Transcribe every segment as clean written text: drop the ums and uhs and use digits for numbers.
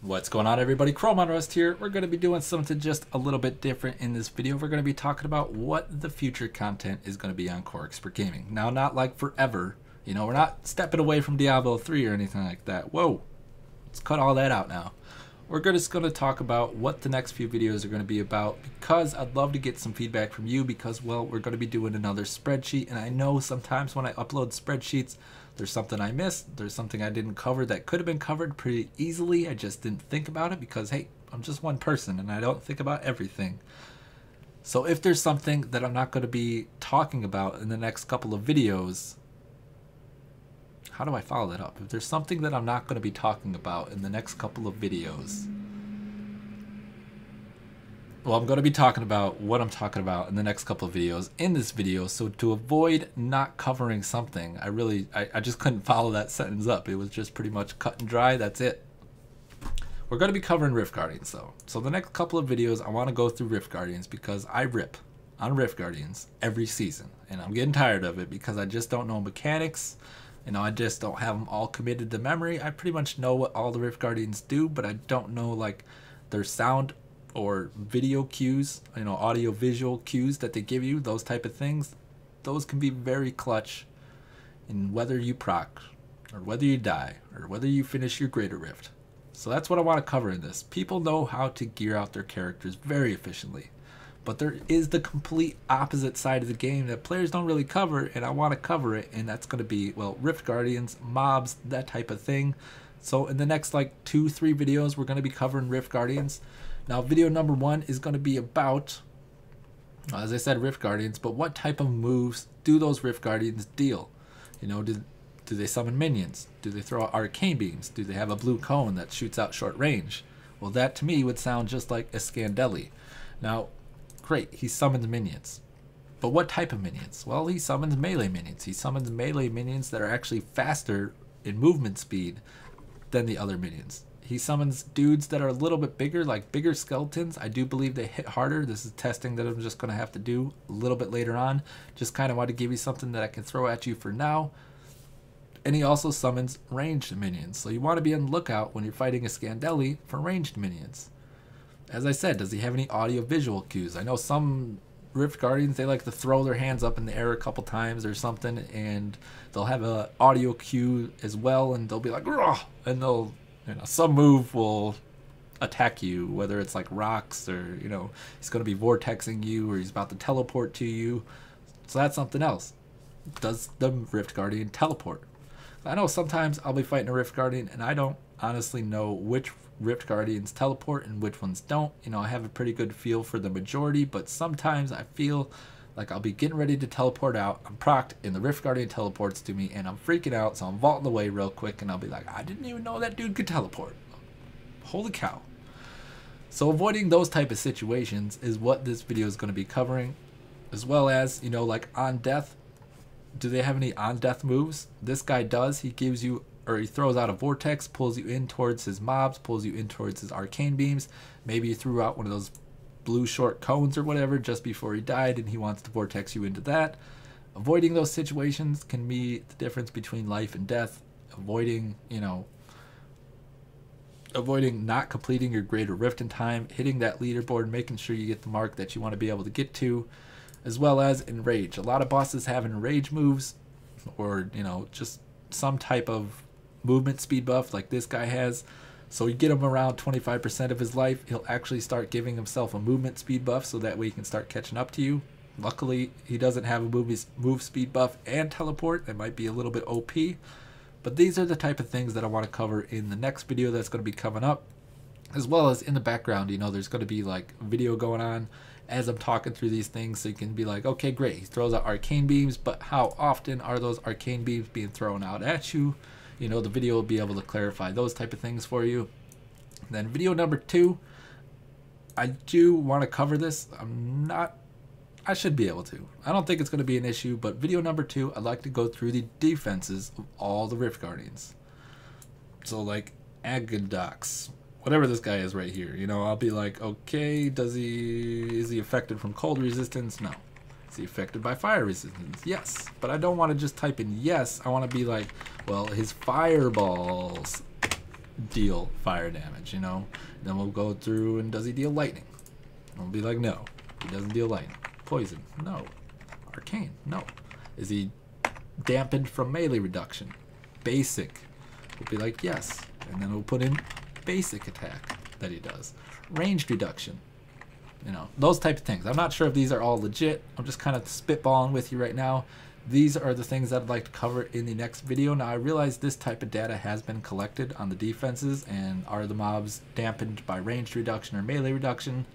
What's going on, everybody? ChromeOnRust here. We're going to be doing something just a little bit different in this video. We're going to be talking about what the future content is going to be on Core Expert Gaming. Now, not like forever. You know, we're not stepping away from Diablo 3 or anything like that. Whoa. Let's cut all that out now. We're just going to talk about what the next few videos are going to be about, because I'd love to get some feedback from you, because, well, we're going to be doing another spreadsheet, and I know sometimes when I upload spreadsheets, there's something I missed, there's something I didn't cover that could have been covered pretty easily. I just didn't think about it because, hey, I'm just one person and I don't think about everything. So if there's something that I'm not going to be talking about in the next couple of videos, how do I follow that up? If there's something that I'm not going to be talking about in the next couple of videos, well, I'm going to be talking about what I'm talking about in the next couple of videos in this video. So to avoid not covering something, I just couldn't follow that sentence up. It was just pretty much cut and dry. That's it. We're going to be covering Rift Guardians though. So the next couple of videos, I want to go through Rift Guardians because I rip on Rift Guardians every season. And I'm getting tired of it because I just don't know mechanics. You know, I just don't have them all committed to memory. I pretty much know what all the Rift Guardians do, but I don't know like their sound or video cues, you know, audio visual cues that they give you, those type of things. Those can be very clutch in whether you proc or whether you die or whether you finish your Greater Rift. So that's what I want to cover in this. People know how to gear out their characters very efficiently, but there is the complete opposite side of the game that players don't really cover, and I want to cover it, and that's going to be, well, Rift Guardians, mobs, that type of thing. So in the next like 2-3 videos, we're going to be covering Rift Guardians. Now, video number 1 is going to be about, as I said, Rift Guardians, but what type of moves do those Rift Guardians deal? You know, do they summon minions? Do they throw out arcane beams? Do they have a blue cone that shoots out short range? Well, that to me would sound just like a Scandelli. Now, great, he summons minions. But what type of minions? Well, he summons melee minions. He summons melee minions that are actually faster in movement speed than the other minions. He summons dudes that are a little bit bigger, like bigger skeletons. I do believe they hit harder. This is testing that I'm just going to have to do a little bit later on. Just kind of want to give you something that I can throw at you for now. And he also summons ranged minions. So you want to be on the lookout when you're fighting a Scandelli for ranged minions. As I said, does he have any audio visual cues? I know some Rift Guardians, they like to throw their hands up in the air a couple times or something, and they'll have an audio cue as well, and they'll be like, "Rah!" And they'll, you know, some move will attack you, whether it's like rocks or, you know, he's going to be vortexing you or he's about to teleport to you. So that's something else. Does the Rift Guardian teleport? I know sometimes I'll be fighting a Rift Guardian and I don't honestly know which Rift Guardians teleport and which ones don't. You know, I have a pretty good feel for the majority, but sometimes I feel like I'll be getting ready to teleport out. I'm procced and the Rift Guardian teleports to me and I'm freaking out, so I'm vaulting away real quick and I'll be like, I didn't even know that dude could teleport. Holy cow. So avoiding those type of situations is what this video is going to be covering, as well as, you know, like on death. Do they have any on death moves? This guy does. He gives you, or he throws out a vortex, pulls you in towards his mobs, pulls you in towards his arcane beams. Maybe you threw out one of those blue short cones or whatever just before he died and he wants to vortex you into that. Avoiding those situations can be the difference between life and death. Avoiding, you know, avoiding not completing your Greater Rift in time, hitting that leaderboard, making sure you get the mark that you want to be able to get to, as well as enrage. A lot of bosses have enrage moves, or, you know, just some type of movement speed buff like this guy has. So you get him around 25% of his life, he'll actually start giving himself a movement speed buff, so that way he can start catching up to you. Luckily, he doesn't have a move speed buff and teleport. That might be a little bit OP. But these are the type of things that I want to cover in the next video that's going to be coming up. As well as in the background, you know, there's going to be like video going on as I'm talking through these things, so you can be like, okay, great, he throws out arcane beams, but how often are those arcane beams being thrown out at you? You know, the video will be able to clarify those type of things for you. And then video number 2, I do want to cover this. I should be able to. I don't think it's going to be an issue, but video number 2, I'd like to go through the defenses of all the Rift Guardians. So like Agadox, whatever this guy is right here, you know, I'll be like, okay, is he affected from cold resistance? No. Is he affected by fire resistance? Yes. But I don't want to just type in yes. I want to be like, well, his fireballs deal fire damage, you know? Then we'll go through and does he deal lightning? And we'll be like, no, he doesn't deal lightning. Poison, no. Arcane, no. Is he dampened from melee reduction? Basic, we'll be like, yes. And then we'll put in basic attack that he does. Ranged reduction, you know, those type of things. I'm not sure if these are all legit. I'm just kind of spitballing with you right now. These are the things I'd like to cover in the next video. Now I realize this type of data has been collected on the defenses, and are the mobs dampened by ranged reduction or melee reduction?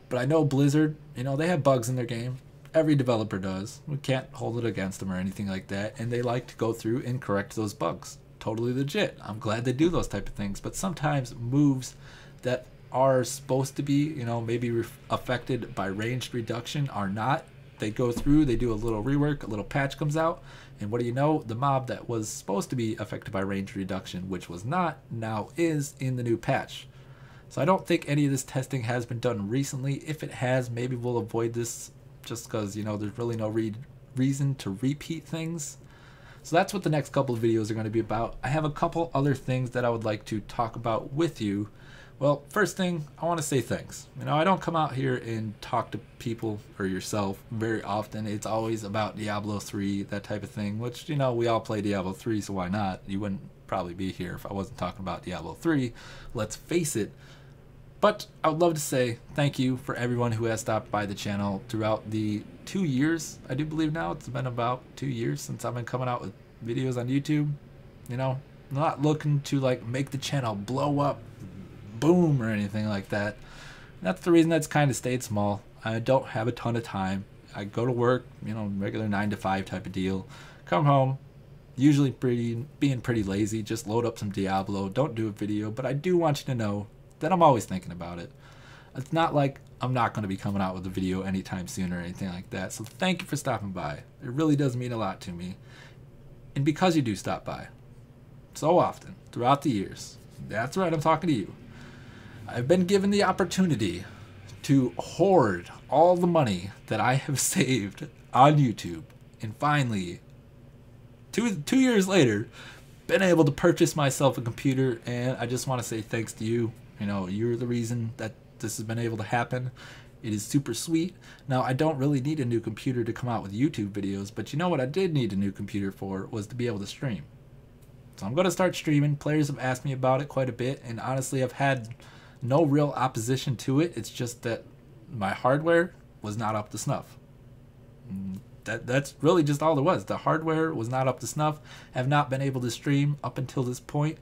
But I know Blizzard, you know, they have bugs in their game. Every developer does. We can't hold it against them or anything like that, and they like to go through and correct those bugs. Totally legit. I'm glad they do those type of things, but sometimes moves that are supposed to be, you know, maybe affected by ranged reduction are not. They go through, they do a little rework, a little patch comes out, and what do you know? The mob that was supposed to be affected by ranged reduction, which was not, now is in the new patch. So I don't think any of this testing has been done recently. If it has, maybe we'll avoid this just because, you know, there's really no reason to repeat things. So that's what the next couple of videos are going to be about. I have a couple other things that I would like to talk about with you. Well, first thing, I want to say thanks. You know, I don't come out here and talk to people or yourself very often. It's always about Diablo 3, that type of thing, which, you know, we all play Diablo 3, so why not? You wouldn't probably be here if I wasn't talking about Diablo 3. Let's face it. But I would love to say thank you for everyone who has stopped by the channel throughout the 2 years. I do believe now it's been about 2 years since I've been coming out with videos on YouTube. You know, I'm not looking to like make the channel blow up, boom, or anything like that. That's the reason that's kind of stayed small. I don't have a ton of time. I go to work, you know, regular 9 to 5 type of deal. Come home, usually being pretty lazy, just load up some Diablo, don't do a video, but I do want you to know that I'm always thinking about it. It's not like I'm not going to be coming out with a video anytime soon or anything like that. So thank you for stopping by. It really does mean a lot to me. And because you do stop by so often throughout the years, that's right, I'm talking to you. I've been given the opportunity to hoard all the money that I have saved on YouTube, and finally, two years later, been able to purchase myself a computer. And I just want to say thanks to you. You know, you're the reason that this has been able to happen. It is super sweet. Now, I don't really need a new computer to come out with YouTube videos, but you know what I did need a new computer for was to be able to stream. So I'm going to start streaming. Players have asked me about it quite a bit, and honestly, I've had no real opposition to it. It's just that my hardware was not up to snuff. That's really just all there was. The hardware was not up to snuff. Have not been able to stream up until this point.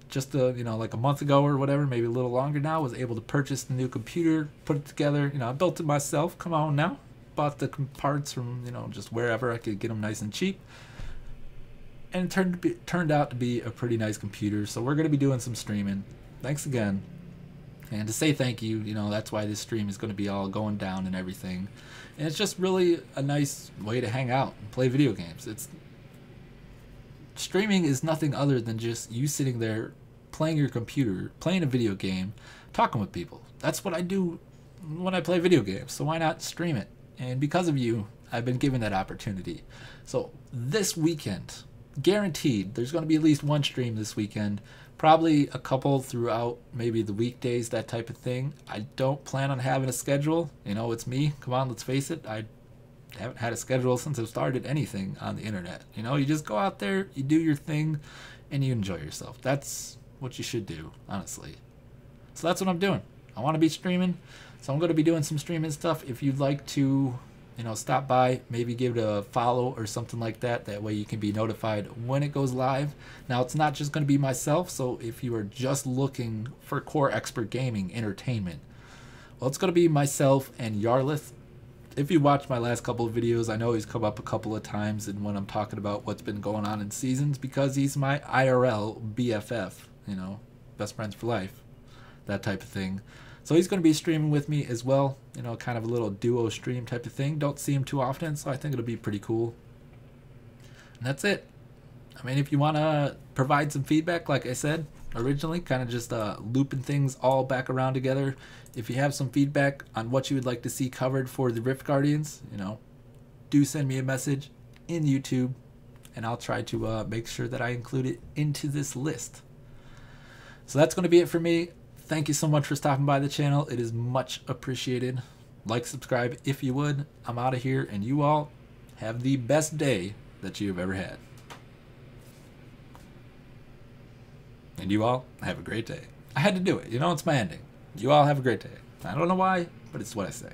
Just you know, like a month ago or whatever, maybe a little longer now, was able to purchase the new computer, put it together. You know, I built it myself. Come on now. Bought the parts from, you know, just wherever I could get them nice and cheap. And it turned out to be a pretty nice computer. So we're going to be doing some streaming. Thanks again. And to say thank you, you know, that's why this stream is going to be all going down and everything. And it's just really a nice way to hang out and play video games. Streaming is nothing other than just you sitting there playing your computer, playing a video game, talking with people. That's what I do when I play video games. So why not stream it? And because of you, I've been given that opportunity. So this weekend, guaranteed, there's going to be at least one stream this weekend. Probably a couple throughout maybe the weekdays, that type of thing. I don't plan on having a schedule. You know, it's me. Come on, let's face it. I haven't had a schedule since I've started anything on the internet. You know, you just go out there, you do your thing, and you enjoy yourself. That's what you should do, honestly. So that's what I'm doing. I want to be streaming, so I'm going to be doing some streaming stuff. If you'd like to, you know, stop by, maybe give it a follow or something like that. That way you can be notified when it goes live. Now, it's not just going to be myself, so if you are just looking for core expert gaming entertainment, well, it's going to be myself and Yarlith. If you watched my last couple of videos, I know he's come up a couple of times and when I'm talking about what's been going on in seasons, because he's my IRL BFF, you know, best friends for life, that type of thing. So he's going to be streaming with me as well, you know, kind of a little duo stream type of thing. Don't see him too often, so I think it'll be pretty cool. And that's it. I mean, if you want to provide some feedback, like I said originally, kind of just looping things all back around together. If you have some feedback on what you would like to see covered for the Rift Guardians, you know, do send me a message in YouTube, and I'll try to make sure that I include it into this list. So that's going to be it for me. Thank you so much for stopping by the channel. It is much appreciated. Like, subscribe if you would. I'm out of here, and you all have the best day that you have ever had. And you all have a great day. I had to do it. You know, it's my ending. You all have a great day. I don't know why, but it's what I say.